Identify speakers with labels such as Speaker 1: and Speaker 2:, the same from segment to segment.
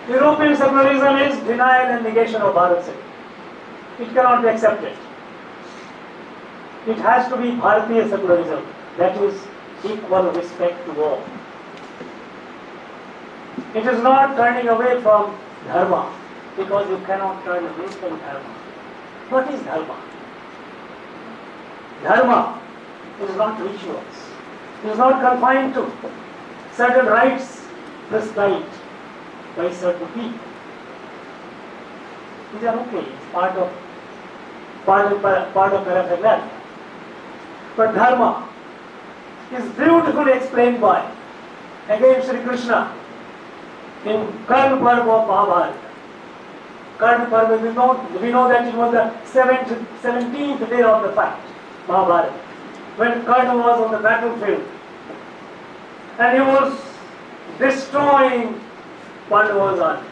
Speaker 1: European secularism is denial and negation of Bharat secularism. It cannot be accepted. It has to be Bharatiya secularism, that is equal respect to all. It is not turning away from dharma, because you cannot turn away from dharma. What is dharma? Dharma is not rituals. It is not confined to certain rites prescribed by certain people. These are okay. It's part of paraphernalia. But dharma is beautifully explained by, again, Sri Krishna in Karna Parva of Mahabharata. Karna Parva, we know that it was the 17th day of the fight, Mahabharata, when Karna was on the battlefield and he was destroying Pandava's army.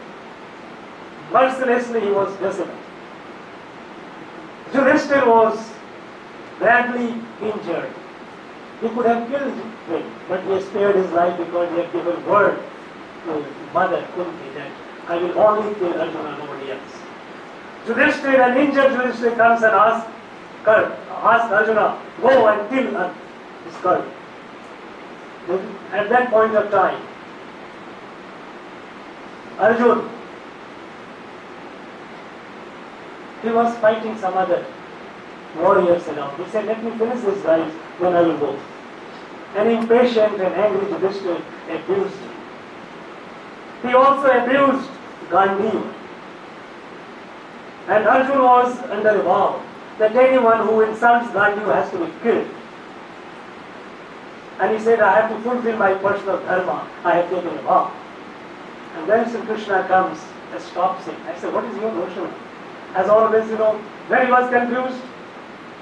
Speaker 1: Mercilessly he was desolate. Yudhishthira was badly injured. He could have killed him, but he spared his life because he had given word to his mother Kunti that I will only kill Arjuna, nobody else. Yudhishthira, an injured Yudhishthira, comes and asks Arjuna, go and kill his Karna. At that point of time, Arjuna, he was fighting some other warriors around. He said, let me finish this fight, then I will go. An impatient and angry Yudhishthira abused him. He also abused Gandhi. And Arjuna was under a vow that anyone who insults Gandhi has to be killed. And he said, I have to fulfill my personal dharma. I have taken a vow. And then Sri Krishna comes and stops him. I said, what is your notion? As always, when he was confused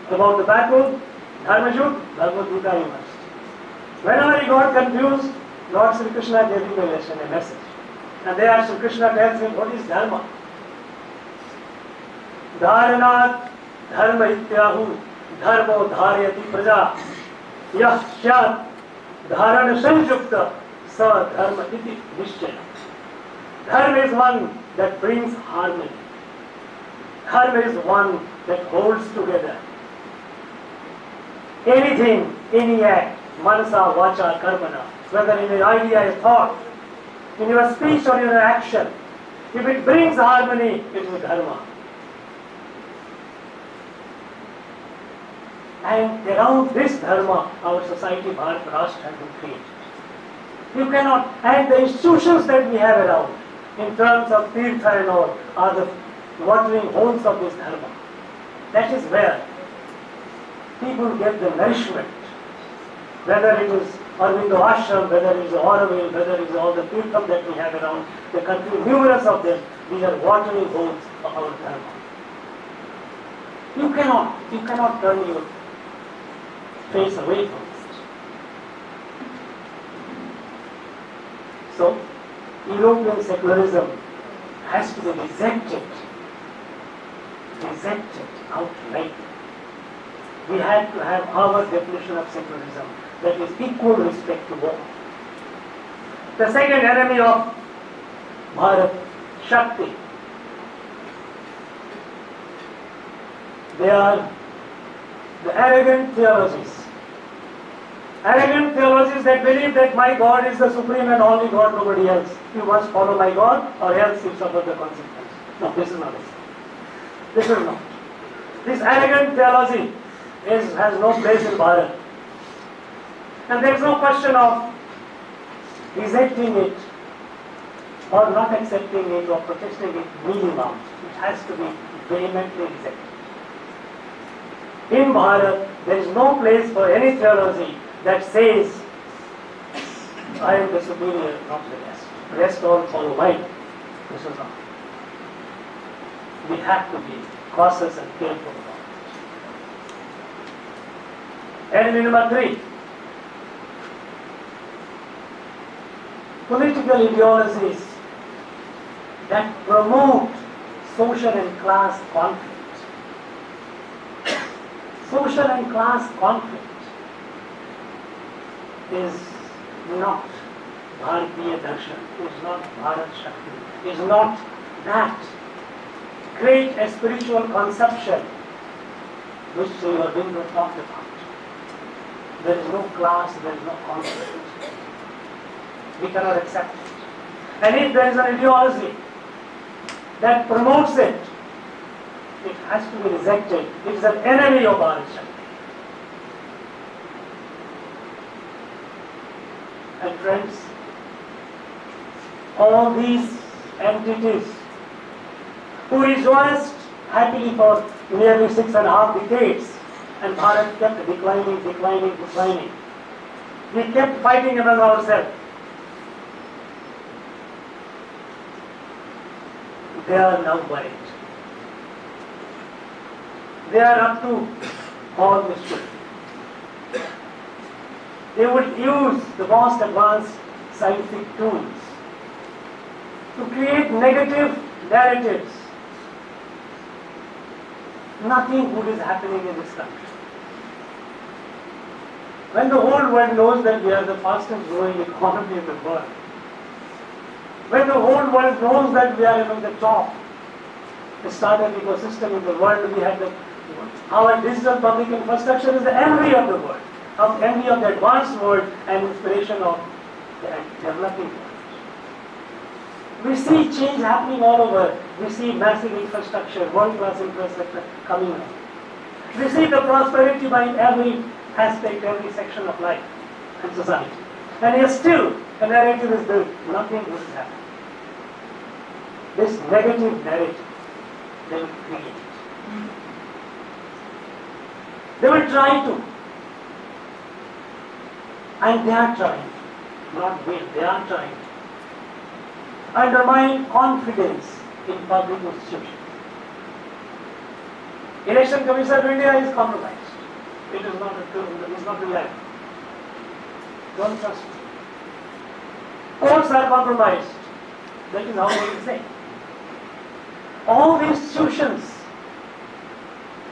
Speaker 1: about the battle, Dharma Yudh, Bhagavad Gita he must. Whenever he got confused, Lord Sri Krishna gave him a lesson, a message. And there Sri Krishna tells him, what is dharma? Dharanat dharma ityahu dharmo dharayati praja yah syat dharana sanjukta sa dharma iti nishchaya. Dharma is one that brings harmony. Dharma is one that holds together. Anything, any act, manasa, vacha, karmana, whether in an idea, a thought, in your speech or in your action, if it brings harmony, it is dharma. And around this dharma, our society, Bharat Rashtra, has been created. You cannot, and the institutions that we have around, in terms of tirtha and all, are the watering holes of this dharma. That is where people get the nourishment. Whether it is Aurobindo Ashram, whether it is Auroville, whether it is all the tirtham that we have around the country, numerous of them, these are watering holes of our dharma. You cannot turn your face away from it. So, European secularism has to be rejected outright. We have to have our definition of secularism, that is equal respect to all. The second enemy of Bharat, Shakti. They are the arrogant theologies. Arrogant theologies that believe that my God is the supreme and only God, nobody else. You must follow my God or else you suffer the consequences. No, this is not it. This is not. This arrogant theology has no place in Bharat. And there is no question of rejecting it or not accepting it or protesting it kneeling out. It has to be vehemently rejected. In Bharat, there is no place for any theology that says, I am the superior, not the rest. The rest all follow mine. This is not. We have to be cautious and careful about it. Enemy number 3. Political ideologies that promote social and class conflict. Social and class conflict is not Bharatiya Darshan, is not Bharat Shakti, is not that great a spiritual conception which Sri Aurobindo talked about. There is no class, there is no concept. We cannot accept it. And if there is an ideology that promotes it, it has to be rejected. It is an enemy of Bharat Shakti. And friends, all these entities who rejoiced happily for nearly 6.5 decades, and Bharat kept declining. We kept fighting among ourselves. They are now buried. They are up to all mischief. They would use the most advanced scientific tools to create negative narratives. Nothing good is happening in this country. When the whole world knows that we are the fastest growing economy in the world, when the whole world knows that we are among the top startup ecosystem in the world, we have our digital public infrastructure is the envy of the world, envy of the advanced world and inspiration of the developing world. We see change happening all over. We see massive infrastructure, world-class infrastructure coming up. We see the prosperity by every aspect, every section of life and society. And yet still, the narrative is built. Nothing good is happening. This negative narrative, they will create it. They will try to. And they are trying. Not will, they are trying to undermine confidence in public institutions. Election Commission of India is compromised. It is not reliable. Don't trust it. Courts are compromised. That is how they say. All the institutions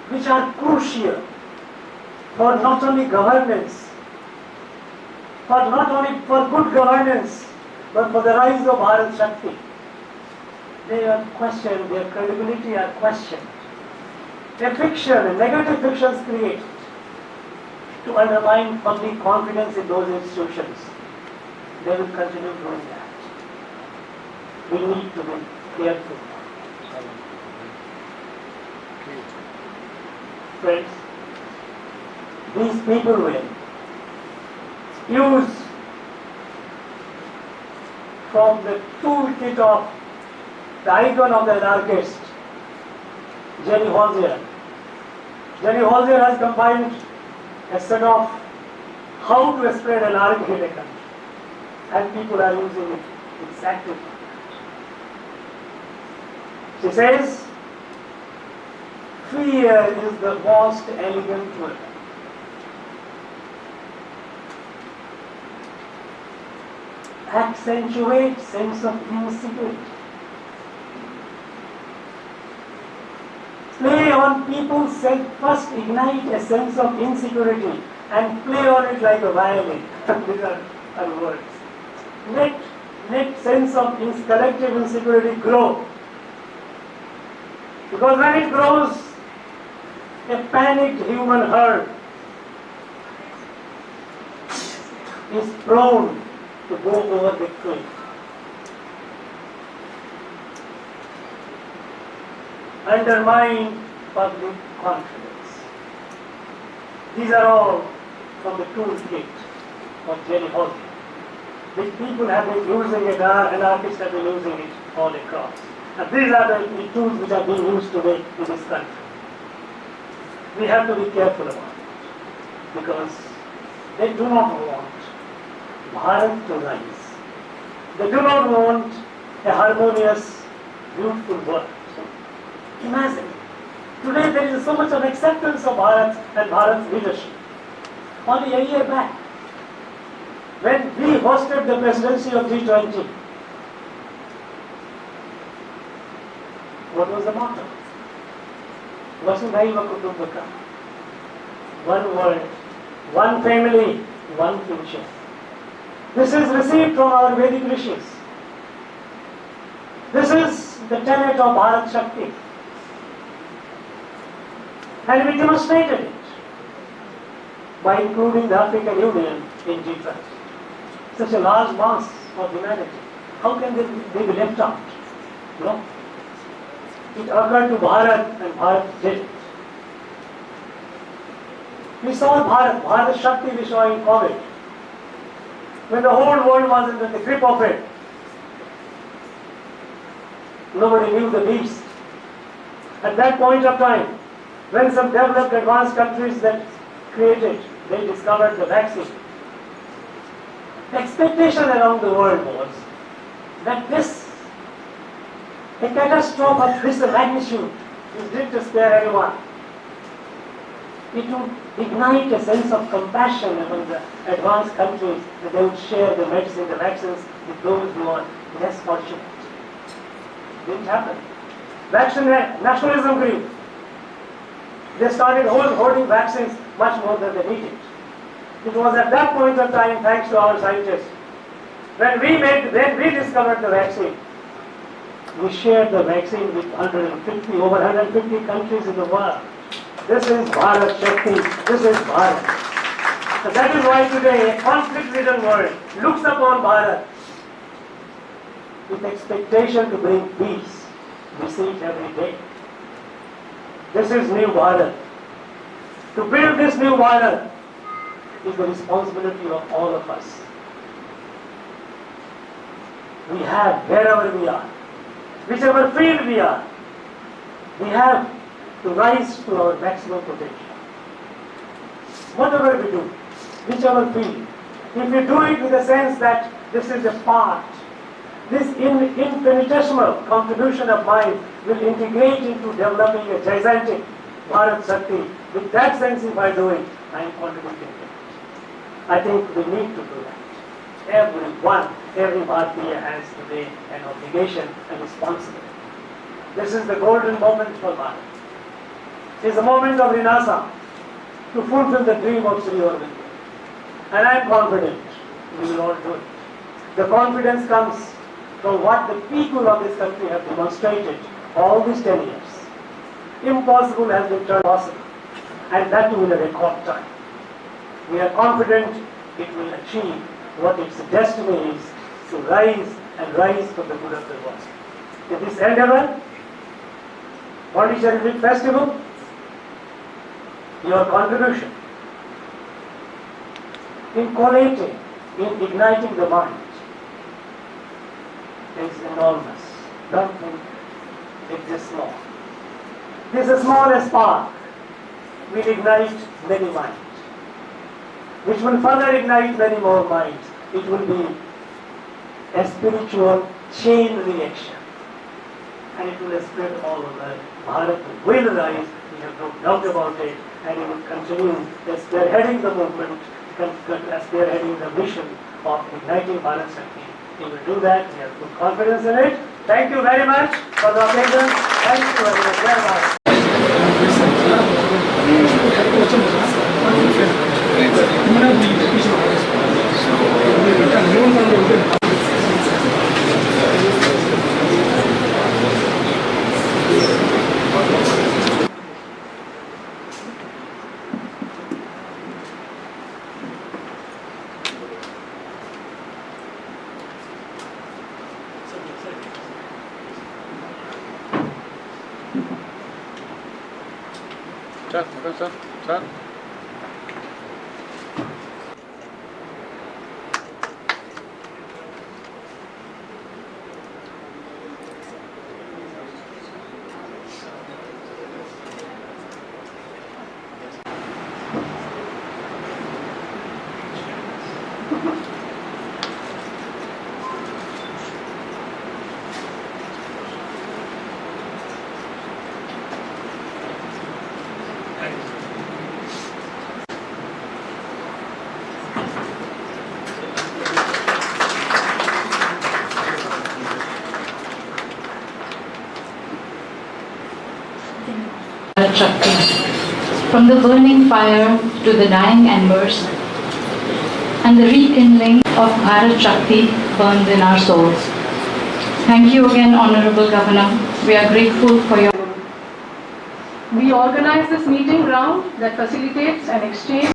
Speaker 1: which are crucial for not only governance, for good governance, but for the rise of Bharat Shakti, they are questioned, their credibility are questioned. A fiction, negative fictions created to undermine public confidence in those institutions. They will continue doing that. We need to be careful. Friends, these people will use from the toolkit of the icon of the anarchist, Jenny Holzer. Jenny Holzer has combined a set of how to spread anarchy in a country, and people are using it exactly. She says, fear is the most elegant word. Accentuate sense of insecurity. Play on people's self, first ignite a sense of insecurity and play on it like a violin. These are words. Let sense of collective insecurity grow. Because when it grows, a panicked human herd is prone to go over the cliff. Undermine public confidence. These are all from the toolkit of Jenny Holzer. Which people have been using it, anarchists have been using it all across. And these are the tools which are being used today in this country. We have to be careful about it, because they do not want Bharat to rise. They do not want a harmonious, beautiful world. Imagine, today there is so much of acceptance of Bharat and Bharat's leadership. Only a year back, when we hosted the presidency of G20, what was the motto? Vasudhaiva Kutumbakam. One world, one family, one future. This is received from our Vedic rishis. This is the tenet of Bharat Shakti. And we demonstrated it by including the African Union in G20. Such a large mass of humanity. How can they be left out? No. It occurred to Bharat and Bharat did it. We saw Bharat Shakti we saw in COVID. When the whole world was under the grip of it, nobody knew the beast. At that point of time, when some developed advanced countries that they discovered the vaccine, the expectation around the world was that a catastrophe of this magnitude is going to spare everyone. It would ignite a sense of compassion among the advanced countries, that they would share the medicine, the vaccines with those who are less fortunate. Didn't happen. Nationalism grew. They started hoarding vaccines much more than they needed. It was at that point of time, thanks to our scientists, when we discovered the vaccine, we shared the vaccine with over 150 countries in the world. This is Bharat Shakti. This is Bharat. So that is why today a conflict-ridden world looks upon Bharat with expectation to bring peace. We see it every day. This is new Bharat. To build this new Bharat is the responsibility of all of us. We have, wherever we are, whichever field we are, we have to rise to our maximum potential. Whatever we do, whichever field, if we do it with a sense that this is a part, this infinitesimal contribution of mine will integrate into developing a gigantic Bharat Shakti. With that sense, if I do it, I am contributing to it. I think we need to do that. Every Bharatiya has today an obligation and responsibility. This is the golden moment for Bharat. It is a moment of Renaissance to fulfill the dream of Sri Aurobindo. And I am confident we will all do it. The confidence comes from what the people of this country have demonstrated all these 10 years. Impossible has been turned possible, and that too in a record time. We are confident it will achieve what its destiny is, to rise and rise for the good of the world. In this endeavor, Pondicherry Festival, your contribution in collating, in igniting the mind is enormous. Don't think it is small. This small spark will ignite many minds, which will further ignite many more minds. It will be a spiritual chain reaction, and it will spread all over. Bharat will rise, we have no doubt about it, and it will continue spearheading the movement, spearheading the mission of igniting Bharat Shakti. He will do that, we have good confidence in it. Thank you very much for the occasion. Thank you very much.
Speaker 2: Sir.
Speaker 3: Shakti. From the burning fire to the dying embers,
Speaker 2: and the rekindling of Bharat Shakti burns in our souls. Thank you again, Honorable Governor. We are grateful for your...
Speaker 3: We organize this meeting ground that facilitates an exchange